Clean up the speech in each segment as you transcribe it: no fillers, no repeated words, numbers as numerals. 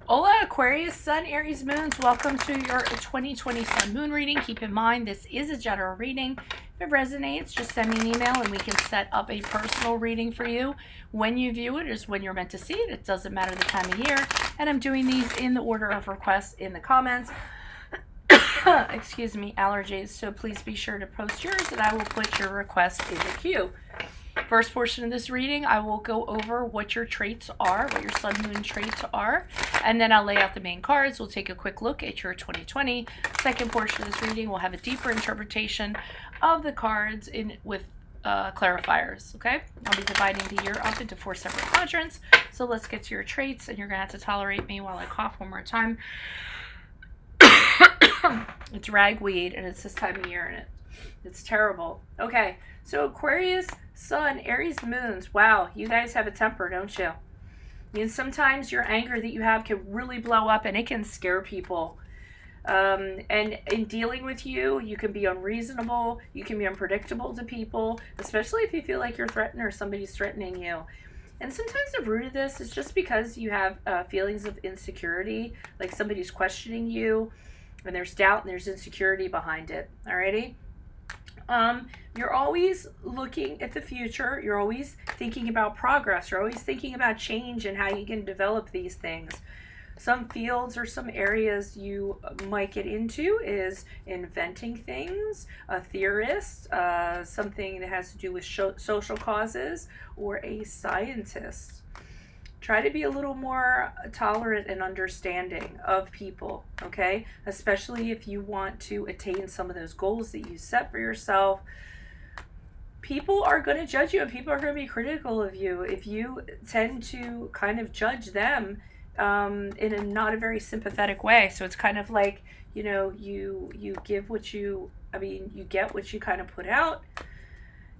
Hola, Aquarius, Sun, Aries, Moons. Welcome to your 2020 Sun Moon reading. Keep in mind, this is a general reading. If it resonates, just send me an email and we can set up a personal reading for you. When you view it is when you're meant to see it. It doesn't matter the time of year. And I'm doing these in the order of requests in the comments. Excuse me, allergies. So please be sure to post yours and I will put your request in the queue. First portion of this reading, I will go over what your traits are, what your Sun Moon traits are, and then I'll lay out the main cards. We'll take a quick look at your 2020. Second portion of this reading, we'll have a deeper interpretation of the cards with clarifiers, okay? I'll be dividing the year up into 4 separate quadrants. So let's get to your traits, and you're going to have to tolerate me while I cough one more time. It's ragweed, and it's this time of year, and it's terrible. Okay, so Aquarius, Sun, Aries, Moons. Wow, you guys have a temper, don't you? I mean, sometimes your anger that you have can really blow up, and it can scare people. And in dealing with you, you can be unreasonable. You can be unpredictable to people, especially if you feel like you're threatened or somebody's threatening you. And sometimes the root of this is just because you have feelings of insecurity, like somebody's questioning you, and there's doubt and there's insecurity behind it. Alrighty? You're always looking at the future. You're always thinking about progress. You're always thinking about change and how you can develop these things. Some fields or some areas you might get into is inventing things, a theorist, something that has to do with social causes, or a scientist. Try to be a little more tolerant and understanding of people, okay? Especially if you want to attain some of those goals that you set for yourself. People are going to judge you and people are going to be critical of you if you tend to kind of judge them in a not a very sympathetic way. So it's kind of like, you give what you get what you kind of put out.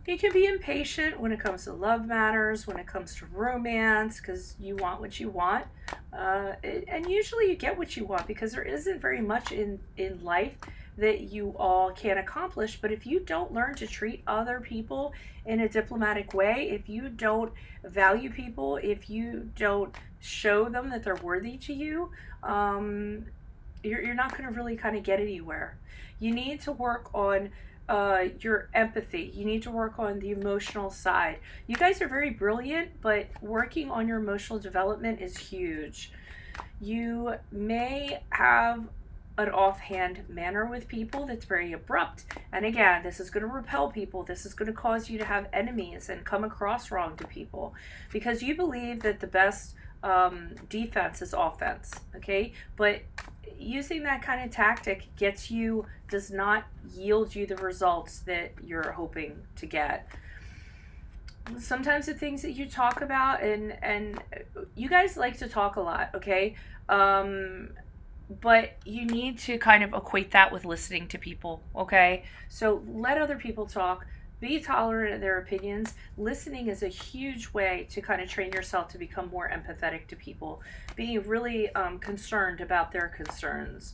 You can be impatient when it comes to love matters, when it comes to romance, because you want what you want. And usually you get what you want because there isn't very much in life that you all can accomplish. But if you don't learn to treat other people in a diplomatic way, if you don't value people, if you don't show them that they're worthy to you, you're not going to really kind of get anywhere. You need to work on your empathy. You need to work on the emotional side. You guys are very brilliant, but working on your emotional development is huge. You may have an offhand manner with people that's very abrupt. And again, this is going to repel people. This is going to cause you to have enemies and come across wrong to people because you believe that the best defense is offense, okay? But using that kind of tactic does not yield you the results that you're hoping to get. Sometimes the things that you talk about, and you guys like to talk a lot, okay? But you need to kind of equate that with listening to people, okay? So let other people talk. Be tolerant of their opinions. Listening is a huge way to kind of train yourself to become more empathetic to people. Be really concerned about their concerns.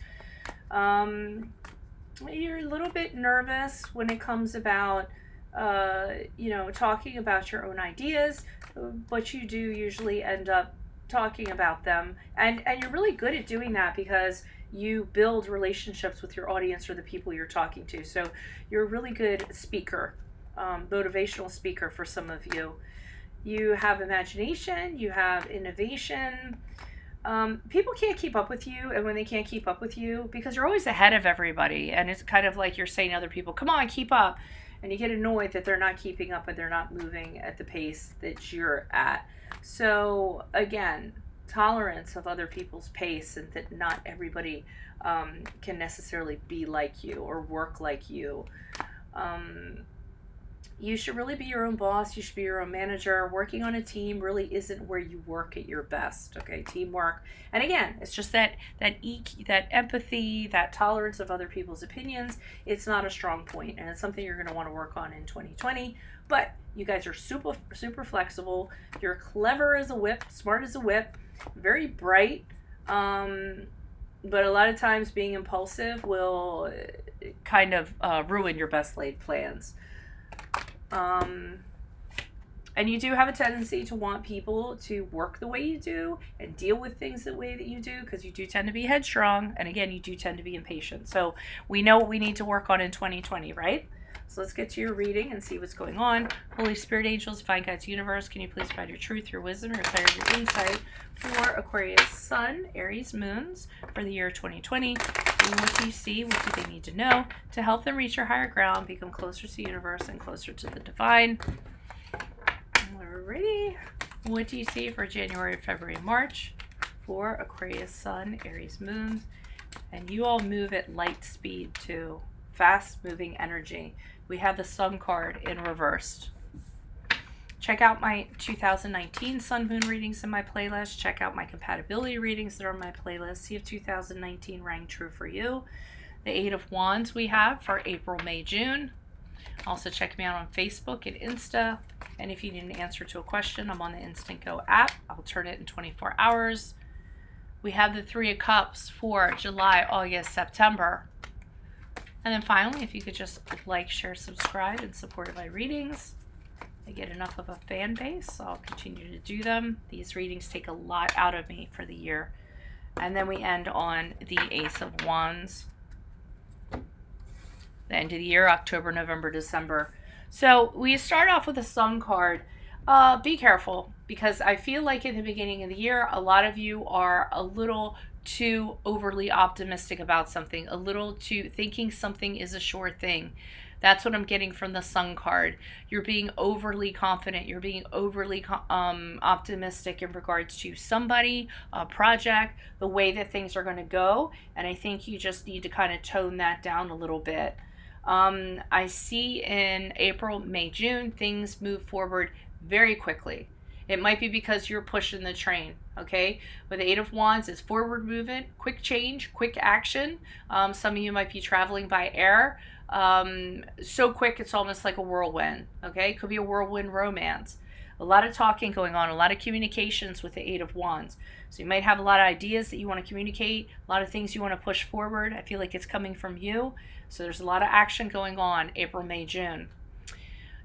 You're a little bit nervous when it comes about, talking about your own ideas, but you do usually end up talking about them. And you're really good at doing that because you build relationships with your audience or the people you're talking to. So you're a really good speaker. Motivational speaker for some of you. You have imagination, you have innovation. People can't keep up with you, and when they can't keep up with you, because you're always ahead of everybody, and it's kind of like you're saying to other people, come on, keep up, and you get annoyed that they're not keeping up and they're not moving at the pace that you're at. So again, tolerance of other people's pace, and that not everybody can necessarily be like you or work like you. You should really be your own boss. You should be your own manager. Working on a team really isn't where you work at your best, okay? Teamwork. And again, it's just that empathy, that tolerance of other people's opinions. It's not a strong point, and it's something you're going to want to work on in 2020. But you guys are super, super flexible. You're clever as a whip, smart as a whip, very bright. But a lot of times being impulsive will kind of ruin your best laid plans. And you do have a tendency to want people to work the way you do and deal with things the way that you do, because you do tend to be headstrong. And again, you do tend to be impatient. So we know what we need to work on in 2020, right? So let's get to your reading and see what's going on. Holy Spirit, angels, divine guides, universe, can you please provide your truth, your wisdom, your clarity, your insight for Aquarius Sun, Aries Moons for the year 2020? What do you see? What do they need to know to help them reach your higher ground, become closer to the universe and closer to the divine? Alrighty. What do you see for January, February, March for Aquarius Sun, Aries Moons? And you all move at light speed too. Fast moving energy. We have the Sun card in reversed. Check out my 2019 Sun Moon readings in my playlist. Check out my compatibility readings that are on my playlist. See if 2019 rang true for you. The Eight of Wands we have for April, May, June. Also check me out on Facebook and Insta. And if you need an answer to a question, I'm on the Instant Go app. I'll turn it in 24 hours. We have the Three of Cups for July, August, September. And then finally, if you could just like, share, subscribe, and support my readings. I get enough of a fan base, so I'll continue to do them. These readings take a lot out of me for the year. And then we end on the Ace of Wands. The end of the year, October, November, December. So we start off with a Sun card. Be careful, because I feel like in the beginning of the year, a lot of you are a little too overly optimistic about something, a little too thinking something is a sure thing. That's what I'm getting from the Sun card. You're being overly confident. You're being overly optimistic in regards to somebody, a project, the way that things are going to go. And I think you just need to kind of tone that down a little bit. I see in April, May, June, things move forward very quickly. It might be because you're pushing the train, okay? With the Eight of Wands, it's forward movement, quick change, quick action. Some of you might be traveling by air. So quick, it's almost like a whirlwind, okay? Could be a whirlwind romance. A lot of talking going on, a lot of communications with the Eight of Wands. So you might have a lot of ideas that you want to communicate, a lot of things you want to push forward. I feel like it's coming from you. So there's a lot of action going on April, May, June.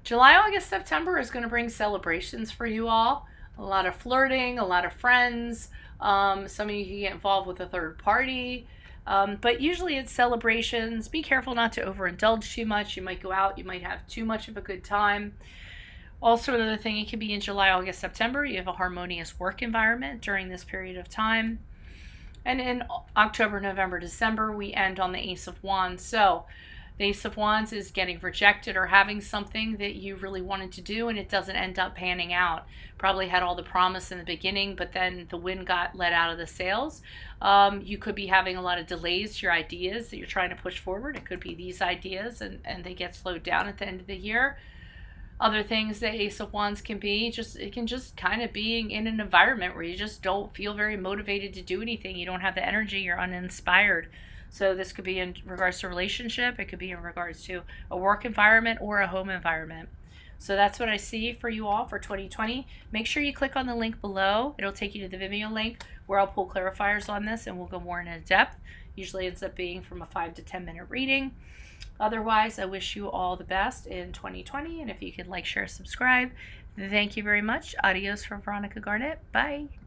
July, August, September is going to bring celebrations for you all. A lot of flirting, a lot of friends. Some of you can get involved with a third party. But usually it's celebrations. Be careful not to overindulge too much. You might go out. You might have too much of a good time. Also, another thing, it can be in July, August, September. You have a harmonious work environment during this period of time. And in October, November, December, we end on the Ace of Wands. So the Ace of Wands is getting rejected or having something that you really wanted to do and it doesn't end up panning out. Probably had all the promise in the beginning, but then the wind got let out of the sails. You could be having a lot of delays to your ideas that you're trying to push forward. It could be these ideas and they get slowed down at the end of the year. Other things that Ace of Wands can be, it can just kind of being in an environment where you just don't feel very motivated to do anything. You don't have the energy, you're uninspired. So this could be in regards to a relationship, it could be in regards to a work environment or a home environment. So that's what I see for you all for 2020. Make sure you click on the link below. It'll take you to the Vimeo link where I'll pull clarifiers on this and we'll go more into depth. Usually ends up being from a 5 to 10 minute reading. Otherwise, I wish you all the best in 2020. And if you could like, share, subscribe. Thank you very much. Adios from Veronica Garnett. Bye.